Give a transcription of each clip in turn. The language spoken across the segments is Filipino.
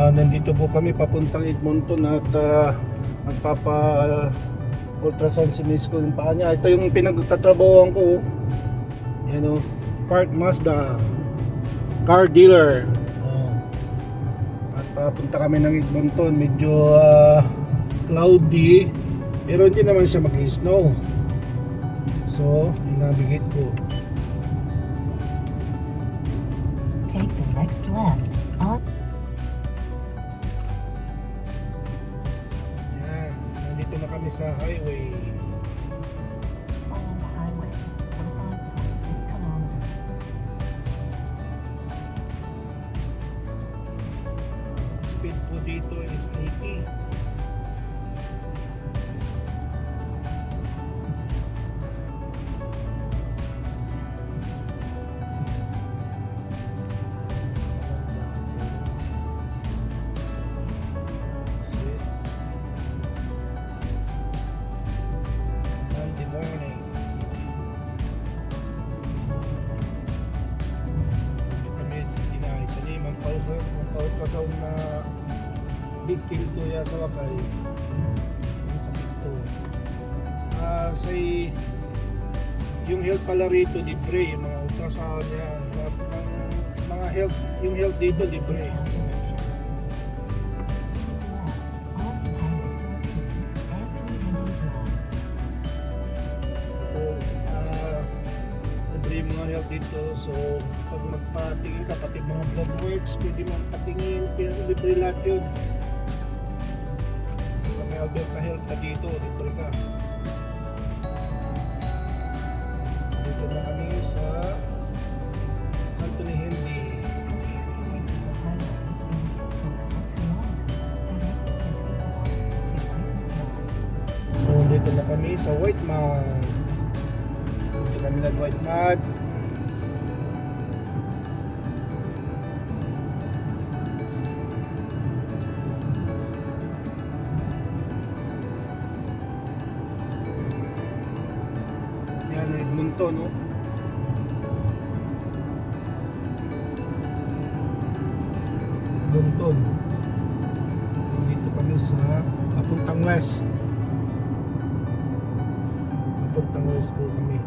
Nandito po kami papuntang Edmonton at magpapa ultrasound si Miss ko ng paa niya. Ito yung pinagtatrabahoan ko. Yan o, Park Mazda car dealer. At papunta kami ng Edmonton. Medyo cloudy, pero hindi naman siya mag-snow. So, i-navigate ko. Take the next left on Nandito na kami sa highway. follow the highway for 5.3 kilometers. Speed po dito is 80. Monday morning. Kami dinahay sa ni magpautrasound na victim to ya sa wakay. Ang sakit to. Say yung health pala rito libre, yung mga ultrasound yan, mga health, yung health dito libre. Libre yung mga health dito, so pag magpatingin ka, pati mga blood works, pwede mong patingin, pero libre lahat yun. Sa may Alberta Health ka dito, libre ka. Dito na kami sa Anthony Henry. So dito na kami sa White Mud. Dito kami nag-White Mud. Yan, Edmonton, no? Edmonton. Dito kami sa papuntang west. Papuntang west po kami.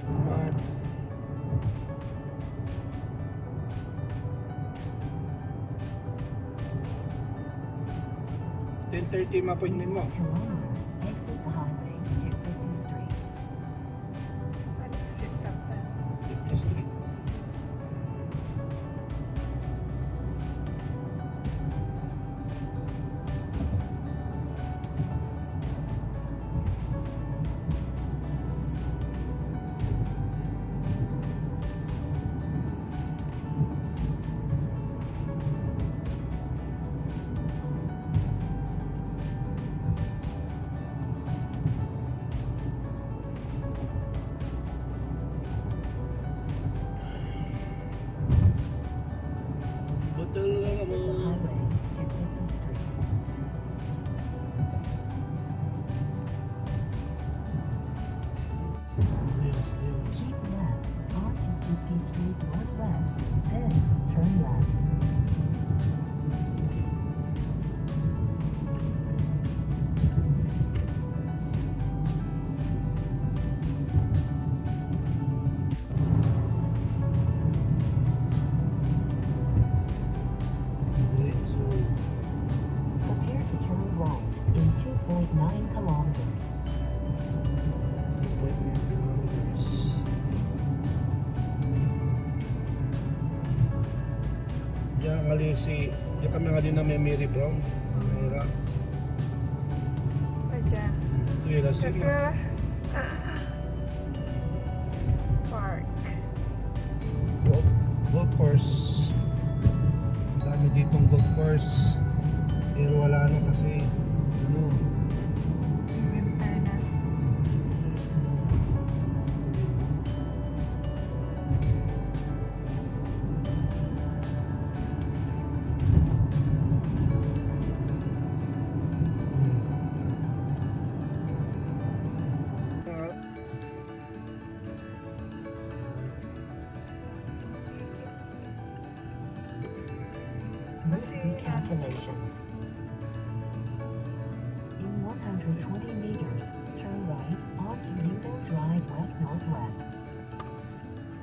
Mud. 10:30 yung appointment mo. Exit the highway to 50th Street. Exit Captain. 50th Street. Hotel lang Exit the mo. highway to 50th Street. Yes, yes. Keep left onto 50th Street Northwest, then turn left. Diretso. Prepare to turn right in 2.9 kilometers. 2.9 kilometers. Diyan kali diyan kami nga din na may Mary Brown. Mayra. Aja. Tuwira sila. Setelah Park. Golf course. Dami ditong golf course. Pero wala na kasi ano, Winter na. kasi recalculation. In 120 meters, turn right onto Newville Drive West Northwest.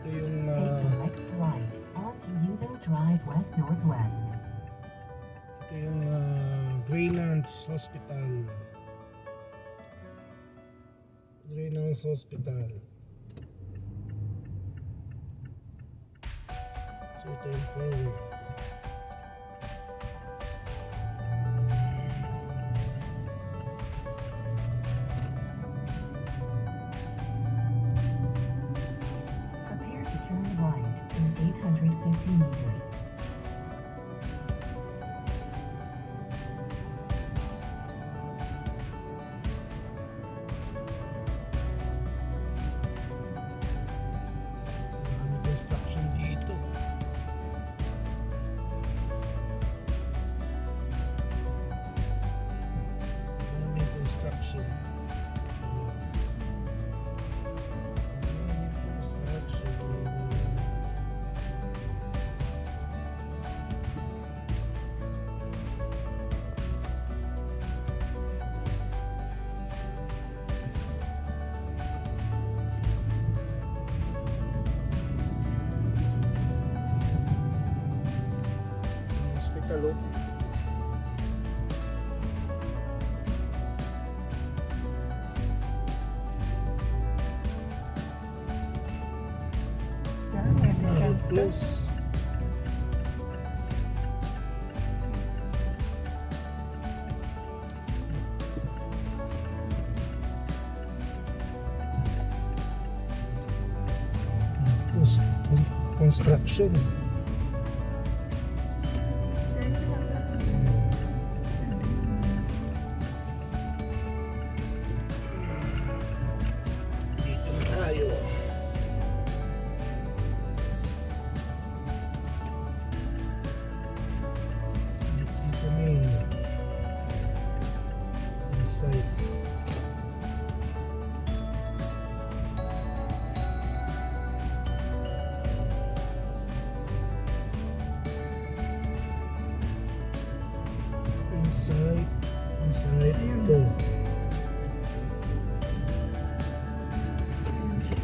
Ito yung Take the next right onto Newville Drive West Northwest. ito yung Greylands Hospital. Greylands Hospital. So ito yung forward. Prepare to turn right in 850 meters. May construction dito. May construction. May construction. Hospital, oh. Diyan, medicine. Close. Close. Construction. Diyan lang. Dito na tayo. Dito kami. Inside. Inside ito. Ayun siya.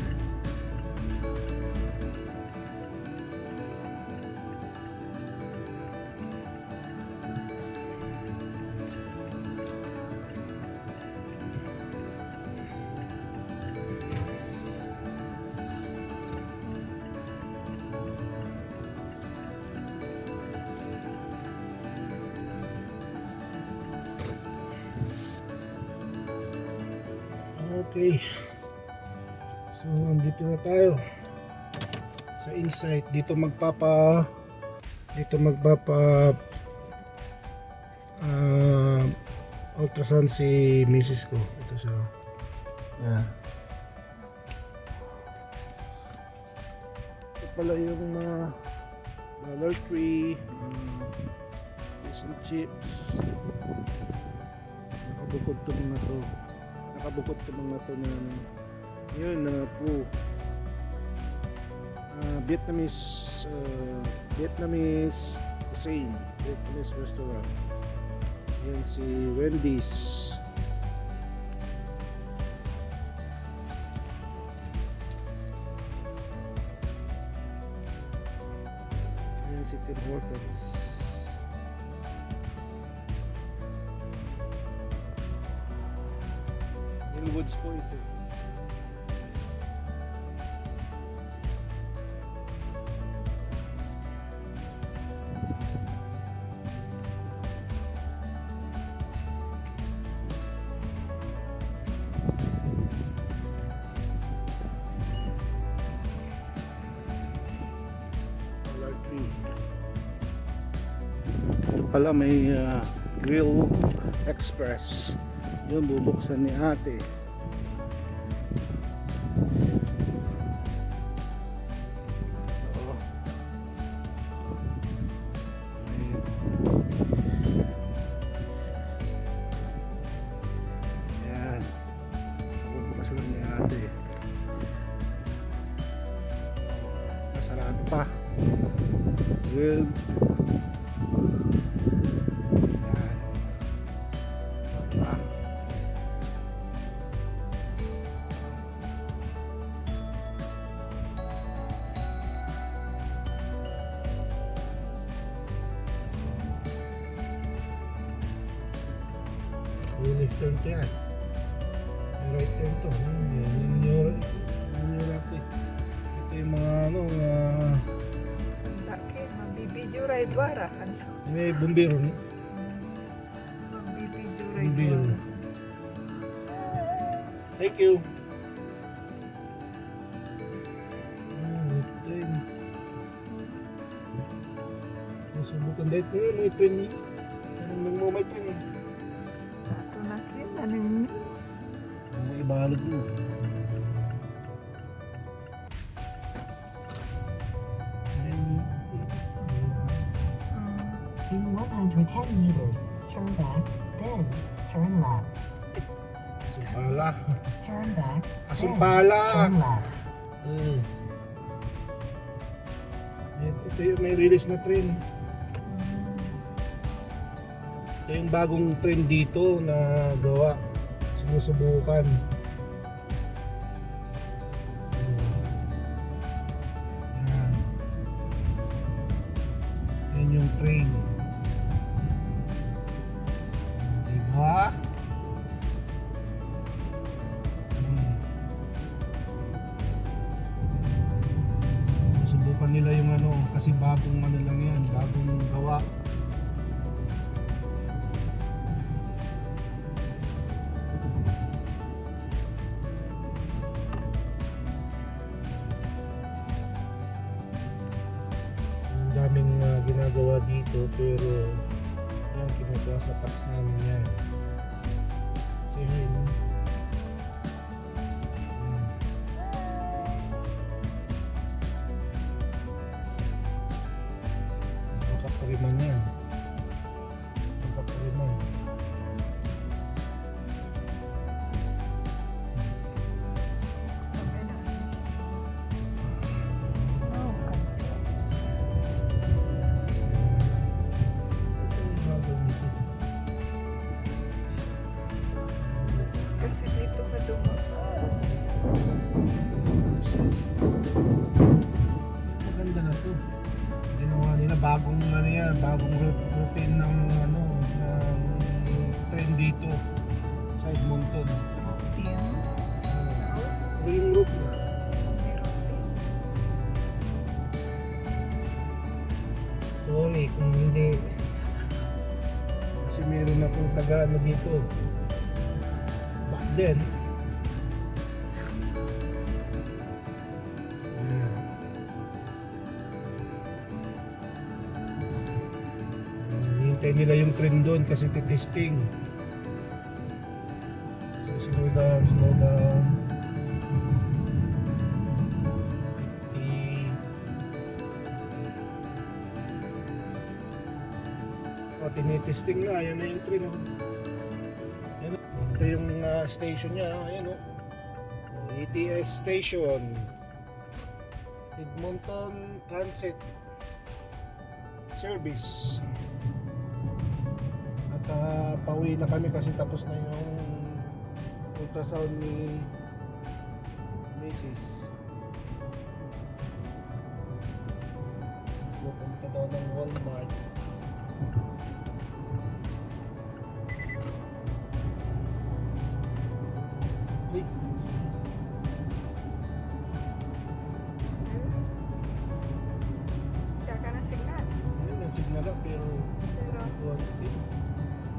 Okay. So, andito na tayo sa Insight. Dito magpapa ultrasound si Mrs. ko. Ito siya. Yan. Ito pala yung Dollar Tree, fish and chips. Nakabukod to mga to. Nakabukod to mga to na yun na po. Vietnamese cuisine, Vietnamese restaurant. Yan si Wendy's. Yan si Tim Hortons. Hillwoods po ito. Dollar Tree. Ito pala may Grill Express. Yun, bubuksan ni ate. Oo. Ayan. Bubuksan lang ni ate. Masarap pa. Grilled left turn to yan. May right turn to. Yun yung natin. Ito yung mga ano, Sandaki, mabibidyo ride wara. Ano? may bumbero. No? Mabibidyo ride Bumbero. wara. Thank you. Train. Susubukan dahil ko may train niya. Anong mo may train? Ato na kin, anong May ibalag mo. In 110 meters, turn back, then turn left. Asumpala. Turn back, then Asumpala. turn left. Ito yung may release na train. Ito yung bagong train dito na gawa. Sinusubukan. Yan. Yan yung train. Diba? Subukan nila yung ano, kasi bagong ano lang yan, bagong gawa. Ang daming ginagawa dito pero yan, kinukuha sa tax namin yan. Kasi yun, kapuriman yan. Kapuriman. sabi na. Oh, kanto. Kasi dito ka dumaan. Maganda na to. Ginawa nila bagong ano yan, bagong routine ng ano, ng train dito sa Edmonton. Yan. Ring route na. Meron din. Sorry kung hindi. Kasi meron akong taga ano dito. Back then. Ayan. Hintay nila yung train doon kasi titesting. So slow down, slow down. 50. O, tinitesting na. Ayan na yung train. Oh. Ayan, oh. Ito yung station niya. Ayan o. ETS station. Edmonton Transit Service. At pauwi na kami kasi tapos na yung ultrasound ni Mrs. Pupunta daw ng Walmart. Uy, Kaya ka ng signal. ayun yung signal lang pero Pero,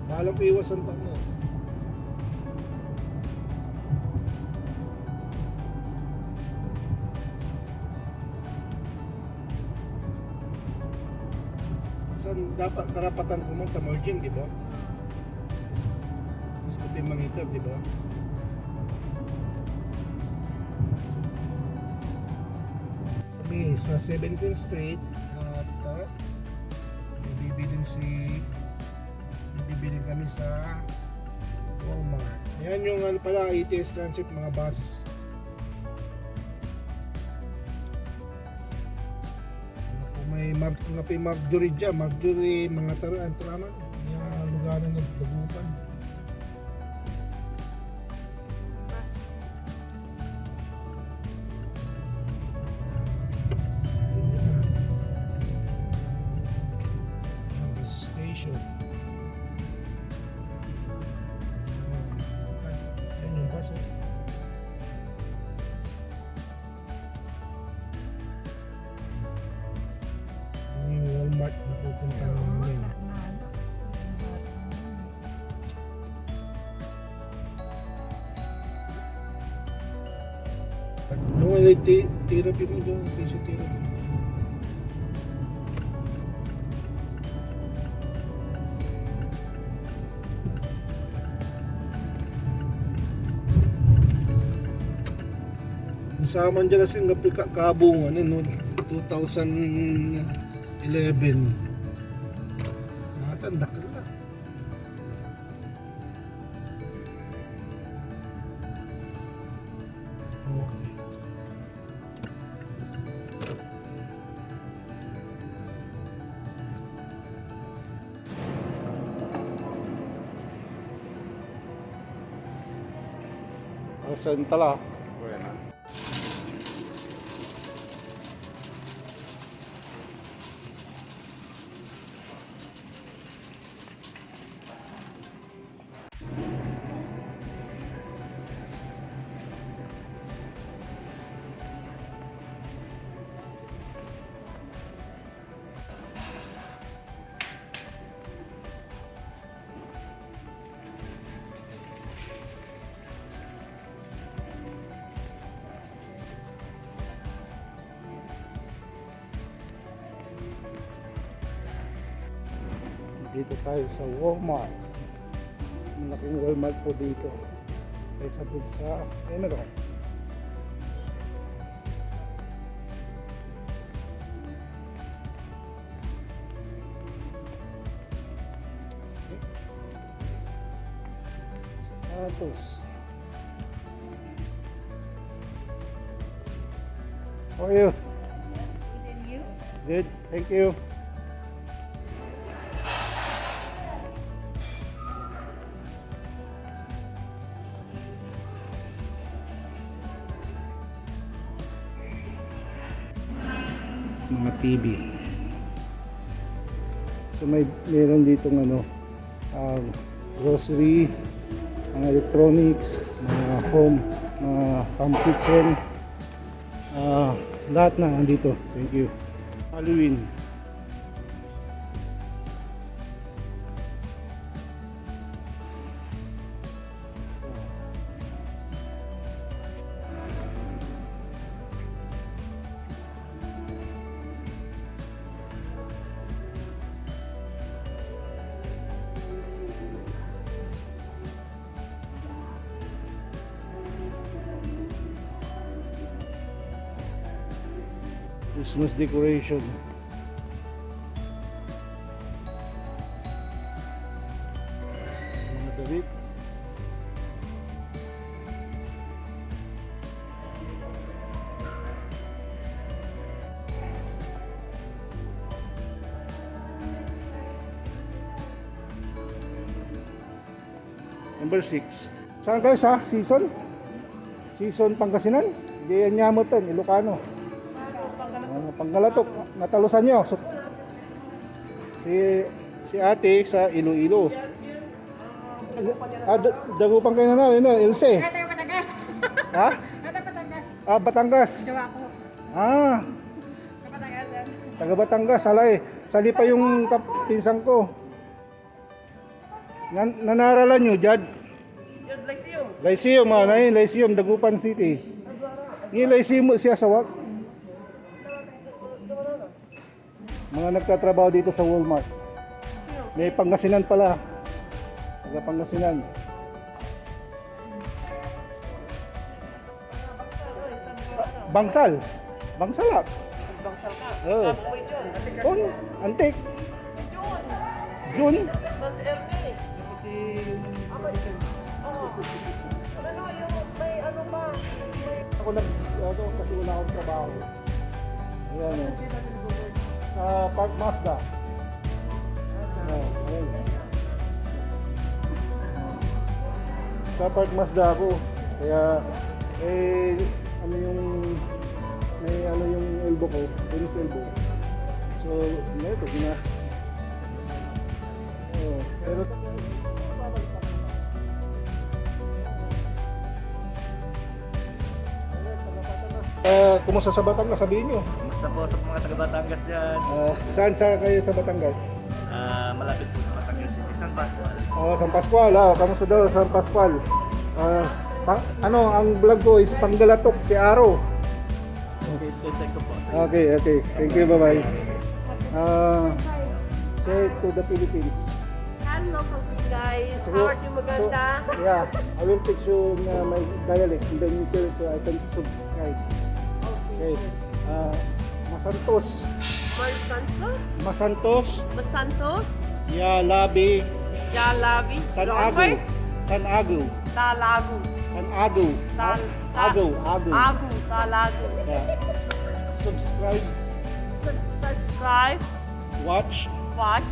bahala ko iwasan pa mo. Saan dapat karapatan ko magka-margin, di ba? Mas puti mangitab, di ba? Kami sa 17th Street at bibilin kami sa Walmart. Yan yung ano pala, ETS Transit, mga bus. May Marjorie dyan, Marjorie, mga taraan, yung lugar na nagdagupan. bus. Bus station. therapy mo dyan, physiotherapy. Nasaman dyan na Singapore kabungan, no? 2011. Matanda ka na. Okay. Saan tala? Bueno. Dito tayo sa Walmart. Malaking Walmart po dito. Kaysa dun sa Enron. Sapatos. How are you? Good, thank you. Mga TV. So meron ditong grocery, mga electronics, mga home, mga home kitchen. Lahat na nandito. Thank you. Halloween. Christmas decoration. Mga damit. Number 6. Saan kayo sa season? Season Pangasinan? Diyan Nyamutan, Ilocano. Panggalatok, natalusan nyo. So, si ate sa Iloilo. Dagupang kayo na Ilse. Taga Batangas. Ha? Taga Batangas. Batangas. Jawa ko. Ah, Taga Batangas yan. taga Batangas. Alay, sali pa yung pinsang ko. Nanaralan nyo, Jad? Lyceum, Lyceum, Dagupan City. Yung Lyceum siya sa wak. Mga nagtatrabaho dito sa Walmart. May Pangasinan pala. Taga Pangasinan. Bangsal. Bangsalak. Bangsal ka. Oo. Kon, antik. June. Mas Erne. Si Ano yung may ano pa? ako kasi wala akong trabaho. Ayan o. Sa Park Mazda. Ayan. Sa Park Mazda ako. Kaya ano yung yung elbow ko, tennis elbow. So, ito gina. Pero kumusta sa Batangas, sabihin nyo? Basta po sa mga taga Batangas dyan. Saan kayo sa Batangas? Malapit po sa Batangas City, San Pascual. San Pascual, kamusta daw San Pascual? Ang vlog ko is Panggalatok, si Aro. contact ko po. Okay, okay. Thank you, bye-bye. Say it to the Philippines. Hello, guys. So- How are you maganda? Yeah, I will teach you my dialect and then you tell so I can subscribe. Okay. Masantos. Masantos? Masantos. Masantos? Yalabi. Yalabi? Tanagu. Tanagu. Talagu. Tanagu. Agu. Agu. Agu. Talagu. Yeah. Subscribe, Subscribe. watch, Watch.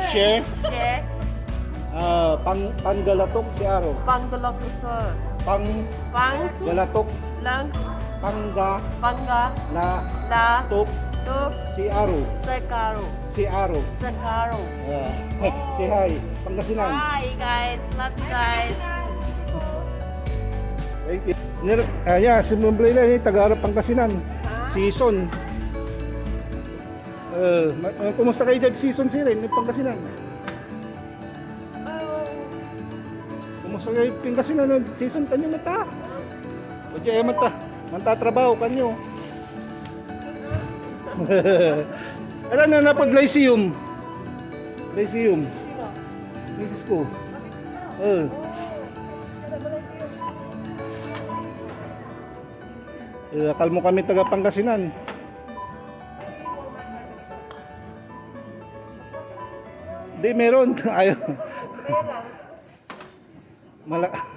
share. Share. Panggalatok si Aro. Bangalore, sir. Panggalatok. Pang. Lang. Panga. La. Tuk Tuk. si Aro. Sekaro. Si Aro. Sekaro. Yeah. Say hi. Pangasinan. Hi, guys. Love you guys. Thank you. Yeah, si Mumblay na taga-Arap Pangasinan. Season. Kumusta kayo dyan season sila ng Pangasinan? Kumusta kayo Pangasinan ng season kanyo mata? O dyan mata? Mantatrabaho kanyo. Ano na napag Lyceum? Lyceum. Misis ko. Akal mo kami taga Pangasinan. Hindi, meron. Ayaw.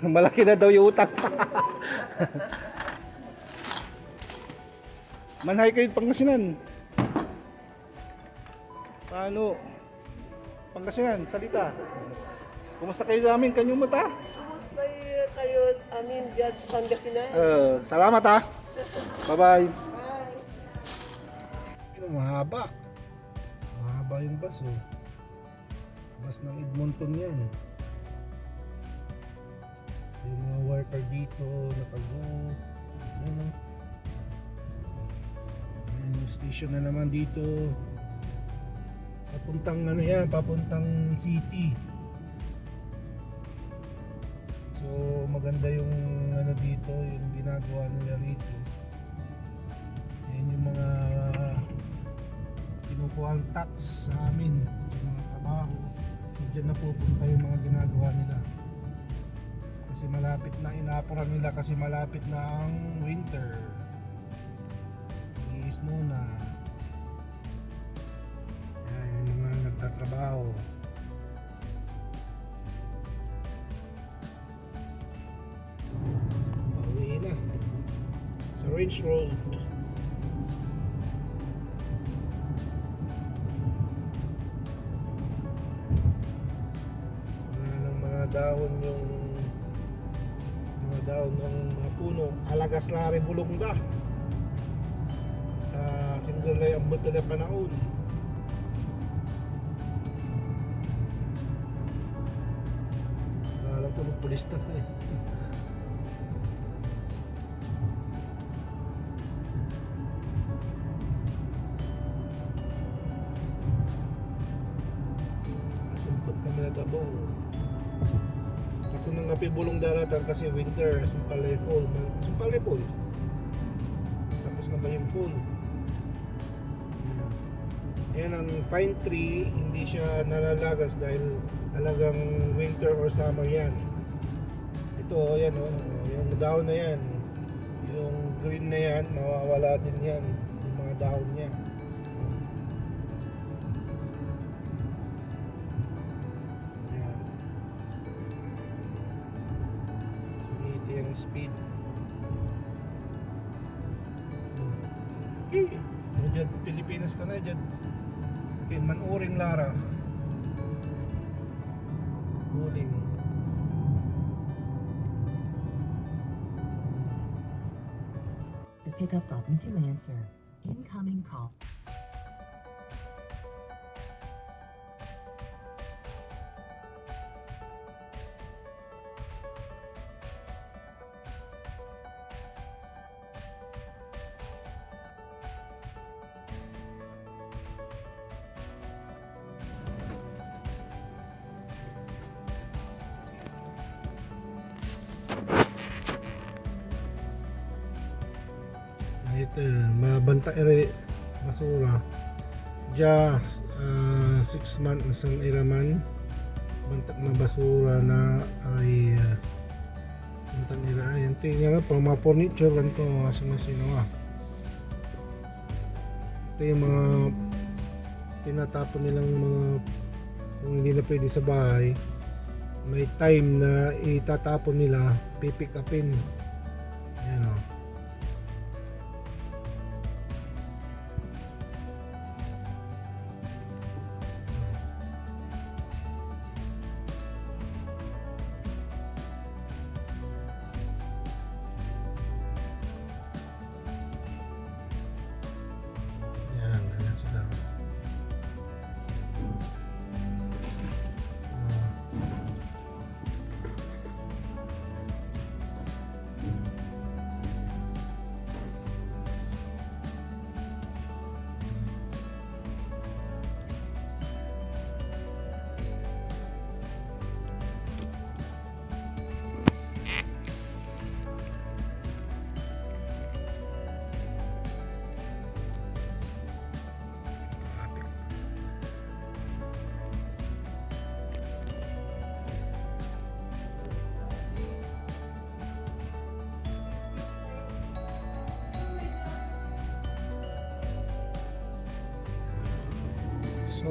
Malaki na daw yung utang. Manhay kayo Pangasinan. Paano? Pangasinan, salita. Kumusta kayo namin? Kanyong mata? Kumusta kayo amin dyan sa Pangasinan? Salamat ha. Bye-bye. Mahaba. Mahaba yung bus oh. Bus ng Edmonton yan. Yung mga worker dito, nakago. Yan oh. Yan yung station na naman dito. Papuntang ano yan, papuntang city. So maganda yung ano dito, yung ginagawa nila rito. Yan yung mga kinukuha ang tax sa amin sa mga trabaho. So dyan na pupunta yung mga ginagawa nila. Kasi malapit na, inaapuran nila kasi malapit na ang winter. I-snow na. Yan yung mga nagtatrabaho. Pauwi na sa Range Road. Mga dahon yung mga dahon ng mga puno alagas na rin bulongga single lay ang buto na panahon. Alam ko ng pulis na eh. Sumpot kami na tabong. Ako nang napibulong daratan kasi winter, sumpalay fall. Sumpalay fall. Tapos na ba yung fall? Yan ang pine tree, hindi siya nalalagas dahil talagang winter or summer yan. Ito, yan o, yung dahon na yan. Yung green na yan, mawawala din yan. Yung mga dahon niya. Yung speed. Dyan, Pilipinas na dyan. Okay, manuring Lara. Huling. The pickup button to answer. Incoming call. ito mabanta ere basura ja 6 months ang iraman bantak na basura na ay bantak nila ayan tingnan na pang mga furniture ganito masing-masino ito yung mga tinatapon nilang mga kung hindi na pwede sa bahay may time na itatapon nila pipick upin ayan o ayan ganyan sila so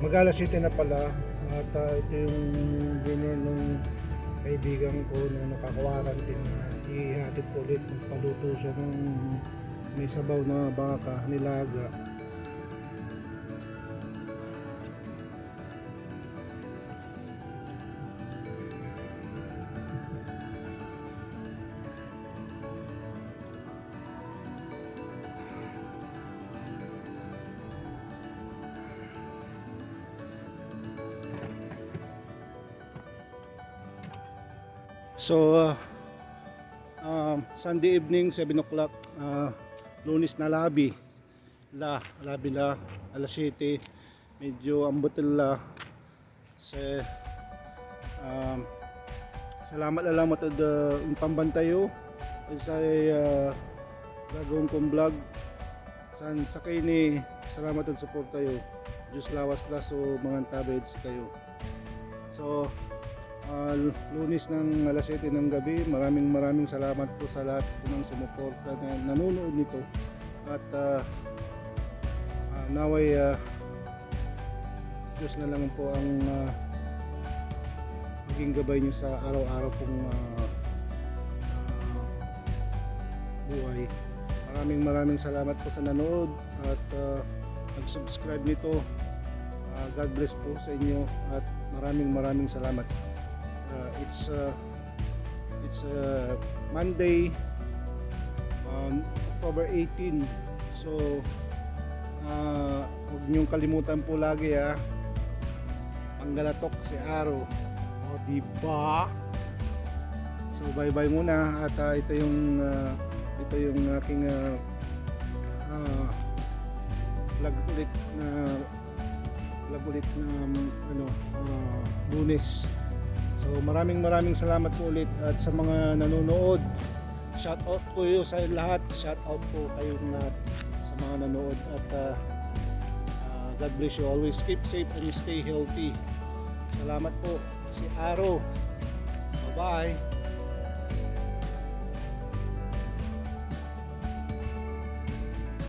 mag-alas 7 na pala at ito yung dinner ng kaibigan ko na nakakawarantin na ihatid ko ulit magpaluto siya ng may sabaw na baka nilaga so Sunday evening 7 o'clock Lunes na labi alas 7 medyo ambutil la salamat na lang matad yung pambantayo sa gagawin kong vlog san sakay ni salamat at support tayo Diyos lawas la so mga tabed kayo so Lunes ng alas 7 ng gabi maraming salamat po sa lahat po ng sumuporta na nanonood nito at naway Diyos na lang po ang maging gabay nyo sa araw-araw pong buhay maraming salamat po sa nanood at nag-subscribe nito God bless po sa inyo at maraming salamat. It's Monday, October 18. So huwag niyong kalimutan po lagi Panggalatok si Aro. O diba? So bye bye muna at ito yung aking vlog ulit na Lunes. So maraming salamat po ulit at sa mga nanonood. Shout out po kayo sa lahat. Shout out po kayong lahat sa mga nanonood at God bless you always. Keep safe and stay healthy. Salamat po si Aro. Bye bye.